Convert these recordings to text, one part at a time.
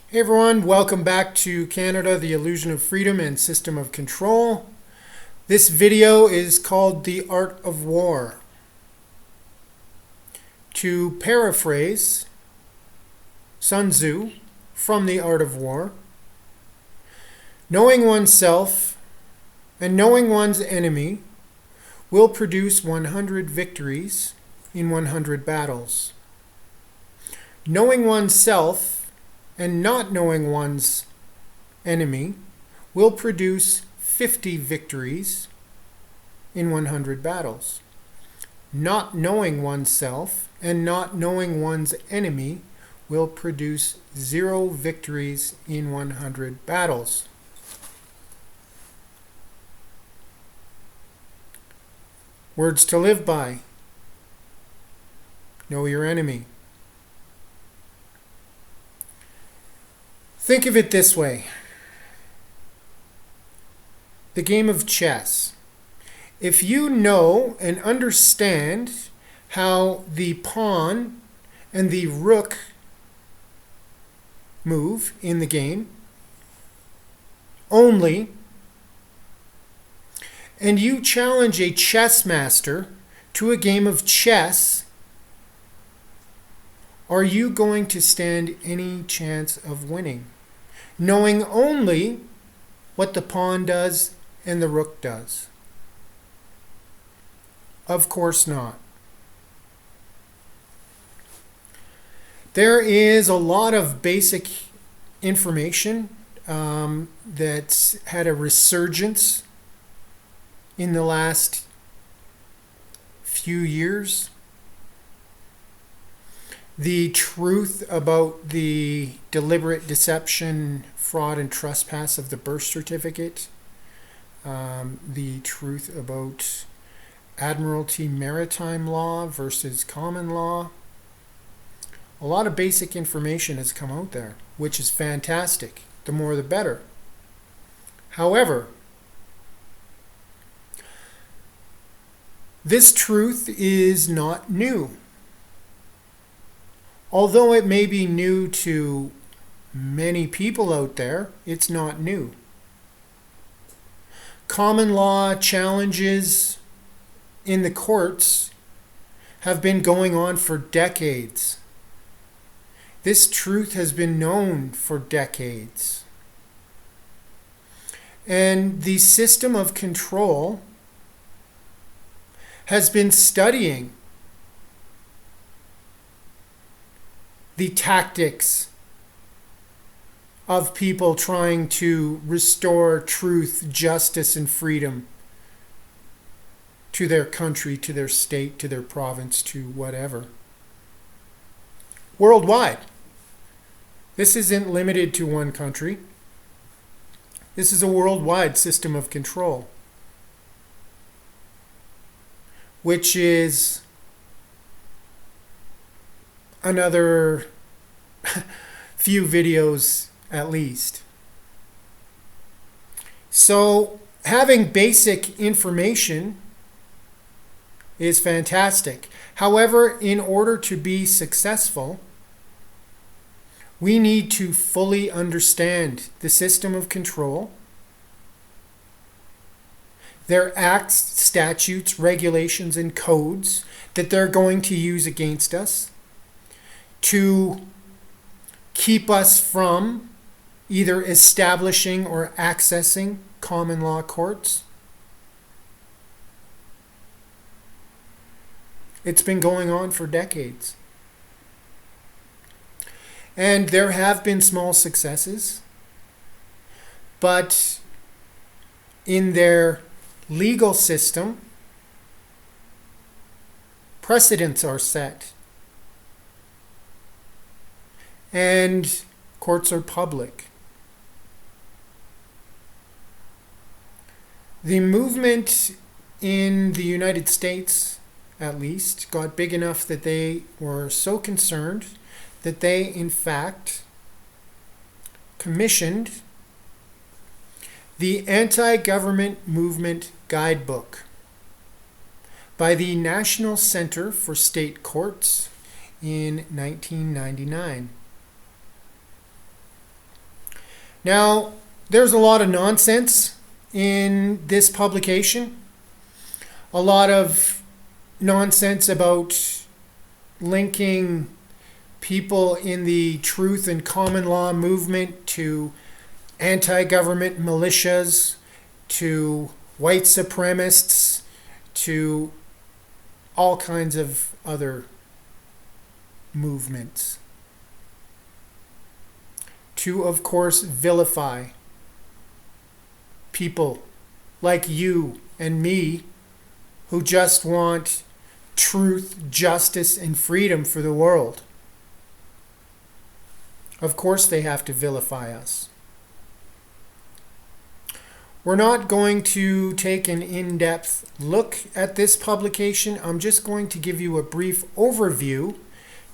Hey everyone, welcome back to Canada, the Illusion of Freedom and System of Control. This video is called The Art of War. To paraphrase Sun Tzu from The Art of War, knowing oneself and knowing one's enemy will produce 100 victories in 100 battles. Knowing oneself and not knowing one's enemy will produce 50 victories in 100 battles. Not knowing oneself and not knowing one's enemy will produce 0 victories in 100 battles. Words to live by. Know your enemy. Think of it this way. The game of chess. If you know and understand how the pawn and the rook move in the game only, and you challenge a chess master to a game of chess, are you going to stand any chance of winning? Knowing only what the pawn does and the rook does? Of course not. There is a lot of basic information that's had a resurgence in the last few years. The truth about the deliberate deception, fraud, and trespass of the birth certificate. The truth about Admiralty maritime law versus common law. A lot of basic information has come out there, which is fantastic. The more the better. However, this truth is not new. Although it may be new to many people out there, it's not new. Common law challenges in the courts have been going on for decades. This truth has been known for decades. And the system of control has been studying the tactics of people trying to restore truth, justice, and freedom to their country, to their state, to their province, to whatever. Worldwide. This isn't limited to one country. This is a worldwide system of control, which is another few videos at least. So having basic information is fantastic. However, in order to be successful, we need to fully understand the system of control, their acts, statutes, regulations, and codes that they're going to use against us to keep us from either establishing or accessing common law courts. It's been going on for decades. And there have been small successes, but in their legal system, precedents are set. And courts are public. The movement in the United States, at least, got big enough that they were so concerned that they, in fact, commissioned the Anti-Government Movement Guidebook by the National Center for State Courts in 1999. Now, there's a lot of nonsense in this publication. A lot of nonsense about linking people in the truth and common law movement to anti-government militias, to white supremacists, to all kinds of other movements. To, of course, vilify people like you and me who just want truth, justice, and freedom for the world. Of course they have to vilify us. We're not going to take an in-depth look at this publication. I'm just going to give you a brief overview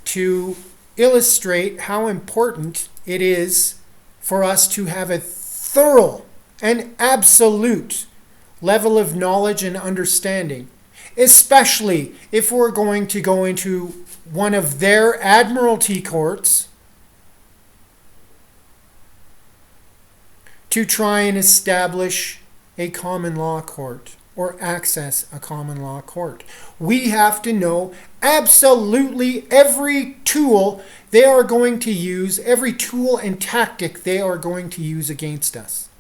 to illustrate how important it is for us to have a thorough and absolute level of knowledge and understanding, especially if we're going to go into one of their admiralty courts to try and establish a common law court or access a common law court. We have to know absolutely every tool they are going to use, every tool and tactic they are going to use against us.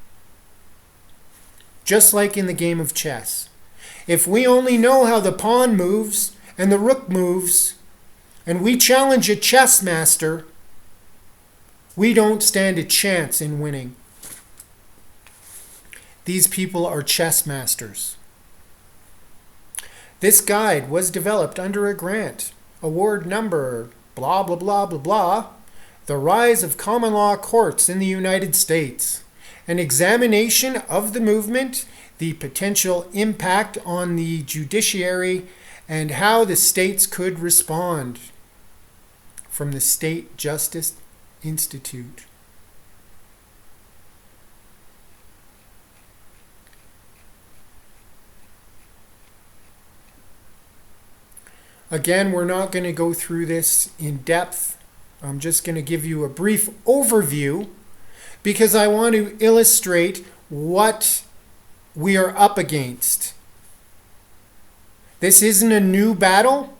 Just like in the game of chess. If we only know how the pawn moves and the rook moves, and we challenge a chess master, we don't stand a chance in winning. These people are chess masters. This guide was developed under a grant, award number, blah, blah, blah, blah, blah, The Rise of Common Law Courts in the United States, an examination of the movement, the potential impact on the judiciary, and how the states could respond, from the State Justice Institute. Again, we're not going to go through this in depth. I'm just going to give you a brief overview because I want to illustrate what we are up against. This isn't a new battle.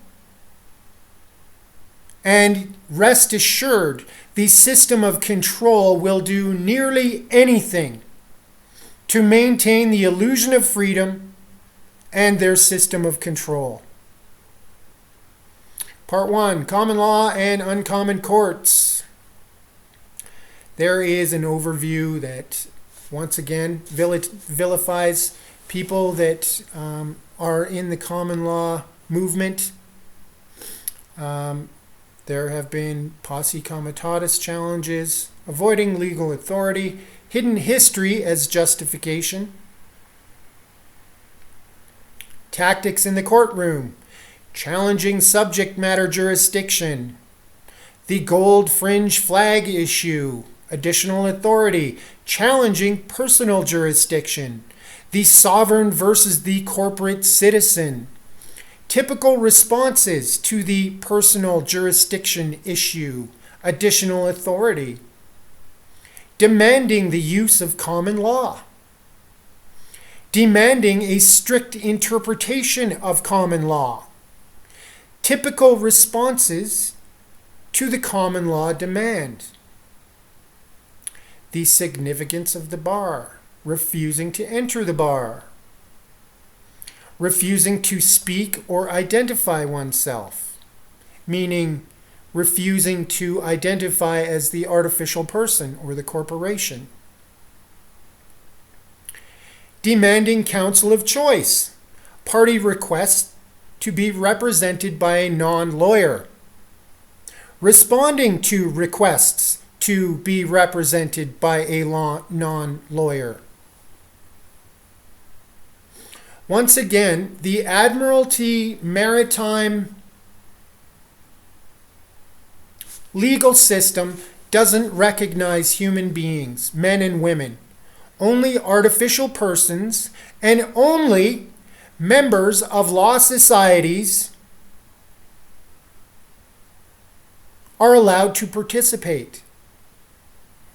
And rest assured, the system of control will do nearly anything to maintain the illusion of freedom and their system of control. Part 1, Common Law and Uncommon Courts. There is an overview that, once again, vilifies people that are in the common law movement. There have been posse comitatus challenges, avoiding legal authority, hidden history as justification, tactics in the courtroom, challenging subject matter jurisdiction, the gold fringe flag issue, additional authority, challenging personal jurisdiction, the sovereign versus the corporate citizen, typical responses to the personal jurisdiction issue, additional authority, demanding the use of common law, demanding a strict interpretation of common law, typical responses to the common law demand, the significance of the bar, refusing to enter the bar, refusing to speak or identify oneself, meaning refusing to identify as the artificial person or the corporation, demanding counsel of choice, party requests to be represented by a non-lawyer, responding to requests to be represented by a non-lawyer. Once again, the Admiralty Maritime legal system doesn't recognize human beings, men and women, only artificial persons, and only members of law societies are allowed to participate.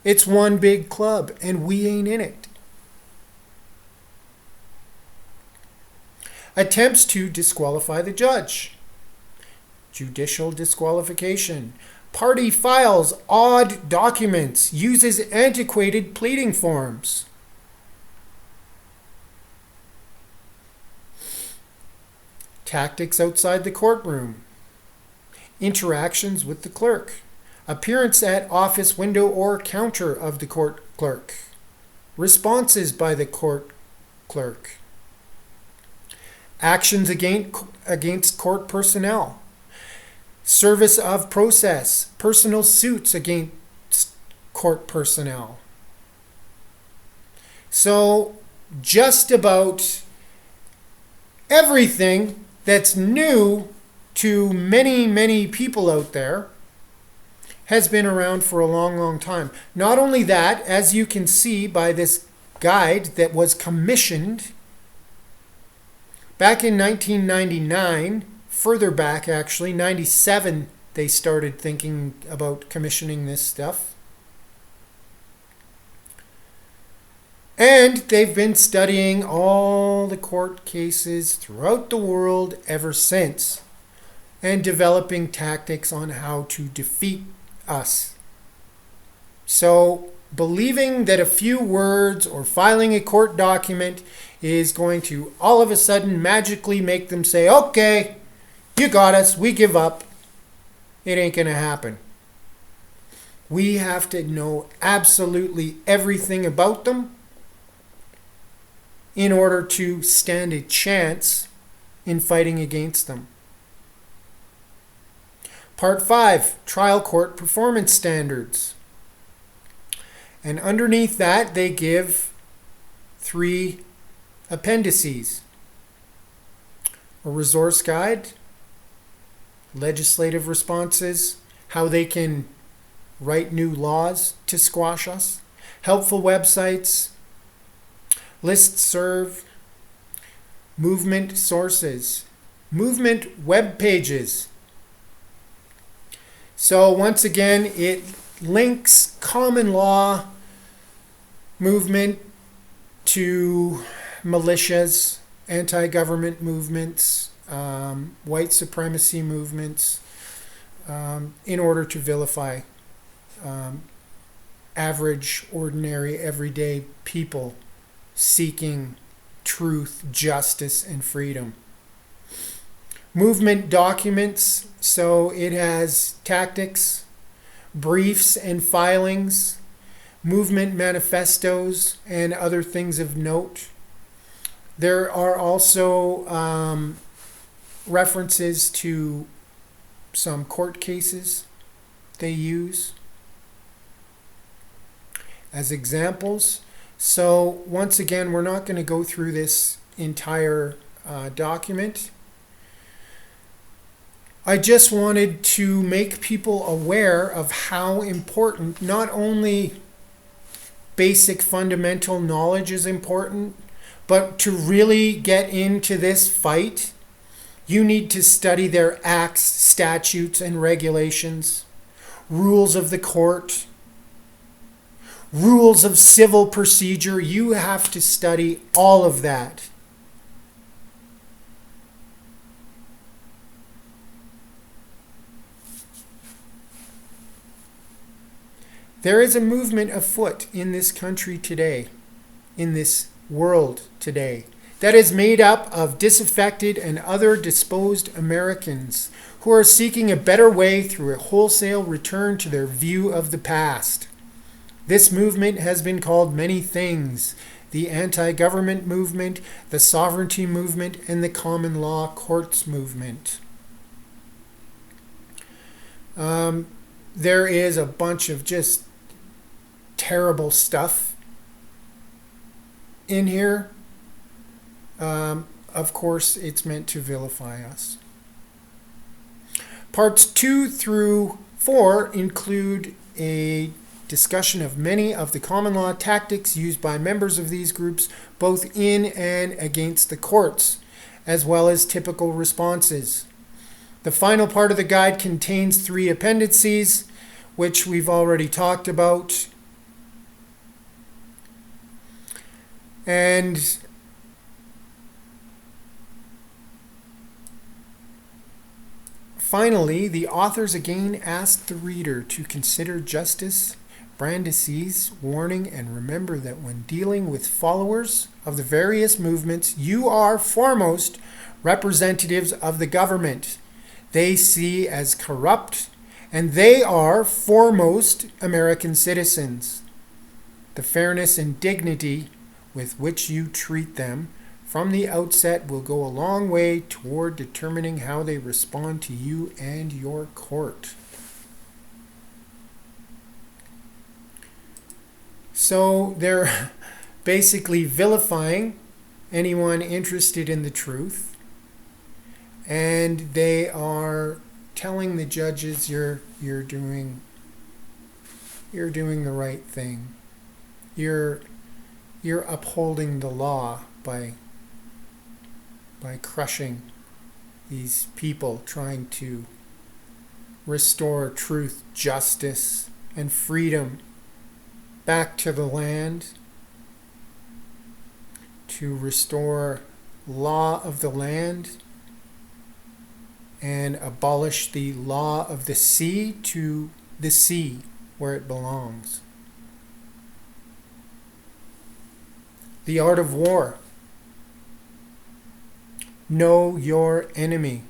It's one big club, and we ain't in it. Attempts to disqualify the judge. Judicial disqualification. Party files odd documents, uses antiquated pleading forms. Tactics outside the courtroom. Interactions with the clerk. Appearance at office window or counter of the court clerk. Responses by the court clerk. Actions against court personnel. Service of process. Personal suits against court personnel. So just about everything that's new to many, many people out there has been around for a long, long time. Not only that, as you can see by this guide that was commissioned back in 1999, further back actually, 97, they started thinking about commissioning this stuff. And they've been studying all the court cases throughout the world ever since, and developing tactics on how to defeat us. So believing that a few words or filing a court document is going to all of a sudden magically make them say, okay, you got us, we give up, it ain't going to happen. We have to know absolutely everything about them in order to stand a chance in fighting against them. Part 5, Trial Court Performance Standards. And underneath that, they give 3 appendices. A resource guide, legislative responses, how they can write new laws to squash us, helpful websites, listserv, movement sources, movement web pages. So once again, it links common law movement to militias, anti-government movements, white supremacy movements, in order to vilify average, ordinary, everyday people seeking truth, justice, and freedom. Movement documents, so it has tactics, briefs and filings, movement manifestos, and other things of note. There are also references to some court cases they use as examples. So once again, we're not going to go through this entire document. I just wanted to make people aware of how important not only basic fundamental knowledge is important, but to really get into this fight, you need to study their acts, statutes, and regulations, rules of the court, rules of civil procedure. You have to study all of that. There is a movement afoot in this country today, in this world today, that is made up of disaffected and other disposed Americans who are seeking a better way through a wholesale return to their view of the past. This movement has been called many things: the anti-government movement, the sovereignty movement, and the common law courts movement. There is a bunch of just terrible stuff in here. Of course, it's meant to vilify us. Parts 2 through 4 include a discussion of many of the common law tactics used by members of these groups, both in and against the courts, as well as typical responses. The final part of the guide contains 3 appendices, which we've already talked about. And finally, the authors again ask the reader to consider Justice Brandeis' warning and remember that when dealing with followers of the various movements, you are foremost representatives of the government they see as corrupt, and they are foremost American citizens. The fairness and dignity with which you treat them from the outset will go a long way toward determining how they respond to you and your court. So they're basically vilifying anyone interested in the truth, and they are telling the judges you're doing the right thing. You're upholding the law by crushing these people trying to restore truth, justice, and freedom back to the land, to restore law of the land and abolish the law of the sea to the sea where it belongs. The art of war. Know your enemy.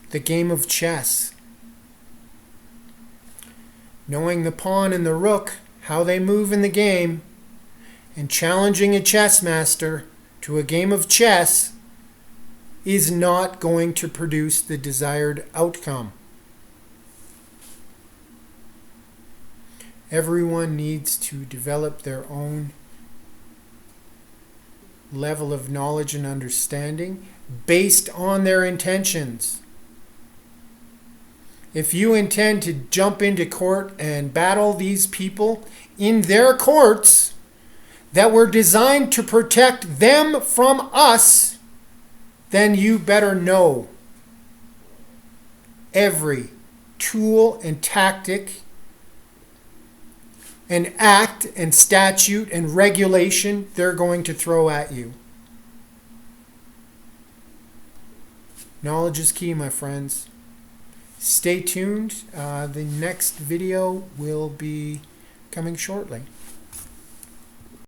The game of chess. Knowing the pawn and the rook, how they move in the game, and challenging a chess master to a game of chess is not going to produce the desired outcome. Everyone needs to develop their own level of knowledge and understanding based on their intentions. If you intend to jump into court and battle these people in their courts that were designed to protect them from us, then you better know every tool and tactic and act and statute and regulation they're going to throw at you. Knowledge is key, my friends. Stay tuned. The next video will be coming shortly.